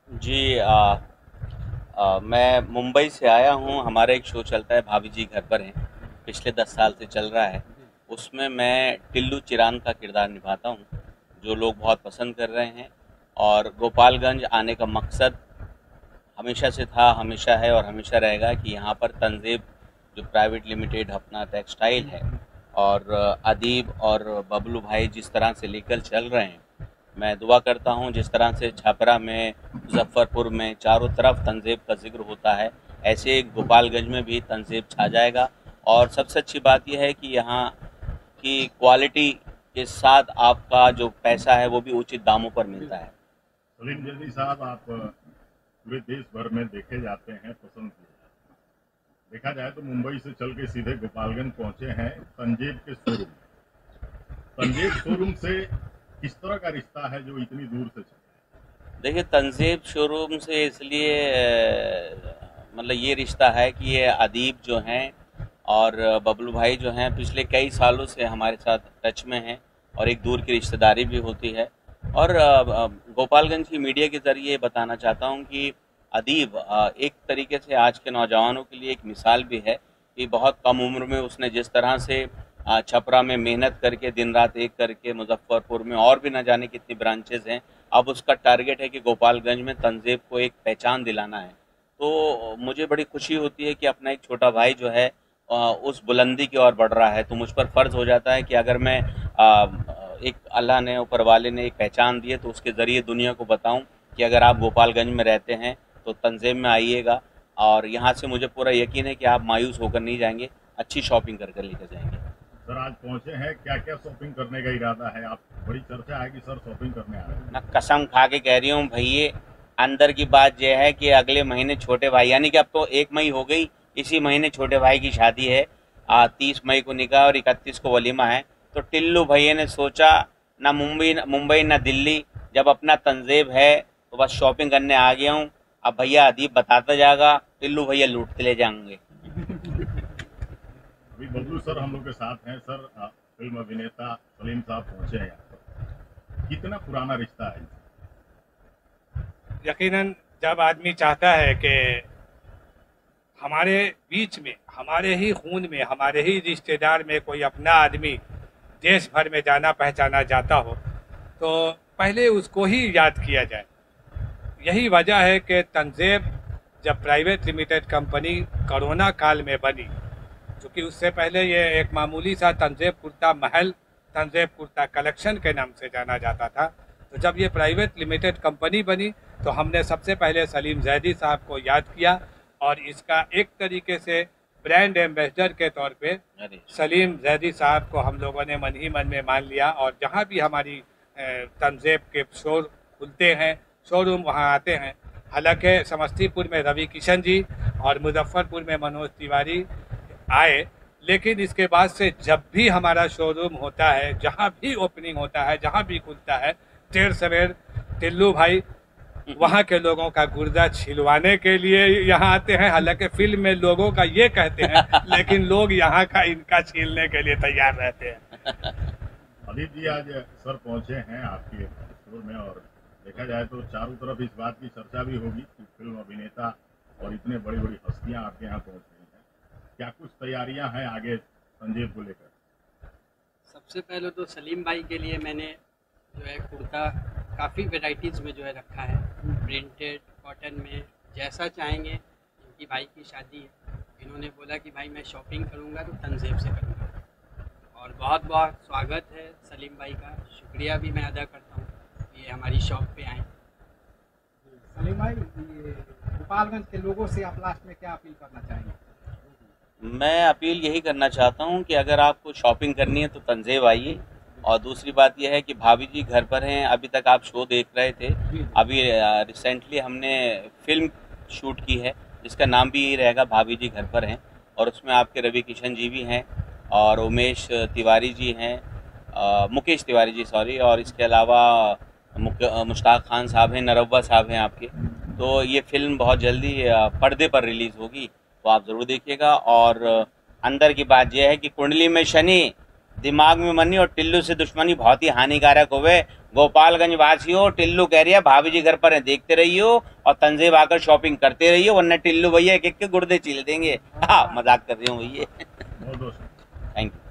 जी मैं मुंबई से आया हूँ। हमारा एक शो चलता है भाभी जी घर पर हैं, पिछले 10 साल से चल रहा है। उसमें मैं टिल्लू चिरान का किरदार निभाता हूँ, जो लोग बहुत पसंद कर रहे हैं। और गोपालगंज आने का मकसद हमेशा से था, हमेशा है और हमेशा रहेगा कि यहाँ पर तंज़ेब जो प्राइवेट लिमिटेड अपना टेक्सटाइल है, और अदीब और बबलू भाई जिस तरह से लेकर चल रहे हैं, मैं दुआ करता हूँ जिस तरह से छपरा में, मुजफ्फरपुर में चारों तरफ तंज़ेब का ज़िक्र होता है, ऐसे गोपालगंज में भी तंज़ेब छा जाएगा। और सबसे अच्छी बात यह है कि यहाँ की क्वालिटी के साथ आपका जो पैसा है वो भी उचित दामों पर मिलता है। सलीम जल्दी साहब, आप पूरे देश भर में देखे जाते हैं, पसंद किए जाते हैं। देखा जाए तो मुंबई से चल के सीधे गोपालगंज पहुंचे हैं तंजेब के शोरूम। तंजेब शोरूम से किस तरह का रिश्ता है जो इतनी दूर से चल? देखिए, तंज़ेब शोरूम से इसलिए मतलब ये रिश्ता है कि ये अदीब जो हैं और बबलू भाई जो हैं पिछले कई सालों से हमारे साथ टच में हैं, और एक दूर की रिश्तेदारी भी होती है। और गोपालगंज की मीडिया के ज़रिए बताना चाहता हूँ कि अदीब एक तरीके से आज के नौजवानों के लिए एक मिसाल भी है कि बहुत कम उम्र में उसने जिस तरह से छपरा में मेहनत करके दिन रात एक करके, मुजफ्फरपुर में और भी न जाने कितनी ब्रांचेज़ हैं, अब उसका टारगेट है कि गोपालगंज में तंज़ेब को एक पहचान दिलाना है। तो मुझे बड़ी खुशी होती है कि अपना एक छोटा भाई जो है उस बुलंदी की ओर बढ़ रहा है। तो मुझ पर फ़र्ज़ हो जाता है कि अगर मैं एक अल्लाह ने, ऊपर वाले ने एक पहचान दी है, तो उसके ज़रिए दुनिया को बताऊं कि अगर आप गोपालगंज में रहते हैं तो तंज़ेब में आइएगा, और यहाँ से मुझे पूरा यकीन है कि आप मायूस होकर नहीं जाएंगे, अच्छी शॉपिंग कर कर लेकर जाएंगे। सर आज पहुंचे हैं, क्या क्या शॉपिंग करने का इरादा है? आप बड़ी चर्चा है कि सर शॉपिंग करने आ रहे हैं। मैं कसम खा के कह रही हूँ भैया, अंदर की बात यह है कि अगले महीने छोटे भाई, यानी कि अब तो 1 मई हो गई, इसी महीने छोटे भाई की शादी है। 30 मई को निकाह और 31 को वलीमा है। तो टिल्लू भैया ने सोचा, ना मुंबई ना दिल्ली, जब अपना तंज़ेब है तो बस शॉपिंग करने आ गया हूँ। अब भैया अदीब बताता जाएगा, टिल्लू भैया लूटते ले जाएंगे। अभी बबलू सर हम लोग के साथ हैं। सर फिल्म अभिनेता सलीम साहब पहुंचे हैं यहाँ पर, कितना पुराना रिश्ता है? यकीनन जब आदमी चाहता है कि हमारे बीच में, हमारे ही खून में, हमारे ही रिश्तेदार में कोई अपना आदमी देश भर में जाना पहचाना जाता हो, तो पहले उसको ही याद किया जाए। यही वजह है कि तंज़ेब जब प्राइवेट लिमिटेड कंपनी कोरोना काल में बनी, क्योंकि उससे पहले ये एक मामूली सा तंज़ेब कुर्ता महल, तंज़ेब कुर्ता कलेक्शन के नाम से जाना जाता था। तो जब ये प्राइवेट लिमिटेड कंपनी बनी तो हमने सबसे पहले सलीम जैदी साहब को याद किया, और इसका एक तरीके से ब्रांड एम्बेसडर के तौर पे सलीम जैदी साहब को हम लोगों ने मन ही मन में मान लिया। और जहाँ भी हमारी तंज़ेब के शो खुलते हैं, शोरूम, वहाँ आते हैं। हालांकि समस्तीपुर में रवि किशन जी और मुजफ्फरपुर में मनोज तिवारी आए, लेकिन इसके बाद से जब भी हमारा शोरूम होता है, जहाँ भी ओपनिंग होता है, जहाँ भी खुलता है, देर सवेर टिल्लू भाई वहाँ के लोगों का गुर्दा छिलवाने के लिए यहाँ आते हैं। हालांकि फिल्म में लोगों का ये कहते हैं, लेकिन लोग यहाँ का इनका छीलने के लिए तैयार रहते हैं। अदीब जी आज सर पहुंचे हैं आपके स्टोर में, और देखा जाए तो चारों तरफ इस बात की चर्चा भी होगी कि फिल्म अभिनेता और इतने बड़ी बड़ी हस्तियां आपके यहाँ पहुंच रही हैं। क्या कुछ तैयारियां हैं आगे तंज़ेब को लेकर? सबसे पहले तो सलीम भाई के लिए मैंने जो है कुर्ता काफ़ी वेराइटीज़ में जो है रखा है, प्रिंटेड, कॉटन में, जैसा चाहेंगे। इनकी भाई की शादी है, इन्होंने बोला कि भाई मैं शॉपिंग करूँगा तो तंज़ेब से करूँगा, और बहुत बहुत स्वागत है सलीम भाई का। शुक्रिया भी मैं अदा करता हूँ कि ये हमारी शॉप पे आए। सलीम भाई, ये गोपालगंज के लोगों से आप लास्ट में क्या अपील करना चाहेंगे? मैं अपील यही करना चाहता हूँ कि अगर आपको शॉपिंग करनी है तो तंज़ेब आइए। और दूसरी बात यह है कि भाभी जी घर पर हैं। अभी तक आप शो देख रहे थे, अभी रिसेंटली हमने फिल्म शूट की है जिसका नाम भी यही रहेगा, भाभी जी घर पर हैं। और उसमें आपके रवि किशन जी भी हैं, और उमेश तिवारी जी हैं, मुकेश तिवारी जी सॉरी, और इसके अलावा मुश्ताक खान साहब हैं, नरव्वा साहब हैं आपके। तो ये फिल्म बहुत जल्दी पर्दे पर रिलीज़ होगी, तो आप ज़रूर देखिएगा। और अंदर की बात यह है कि कुंडली में शनि दिमाग में मनी और टिल्लू से दुश्मनी बहुत ही हानिकारक होवे। गोपालगंज वासियों, टिल्लू कह रही है भाभी जी घर पर है, देखते रहियो और तंजेब आकर शॉपिंग करते रहियो, वरना टिल्लू भैया एक एक के गुर्दे चील देंगे। हाँ, मजाक कर रही हूँ भैया। बहुत बहुत थैंक यू।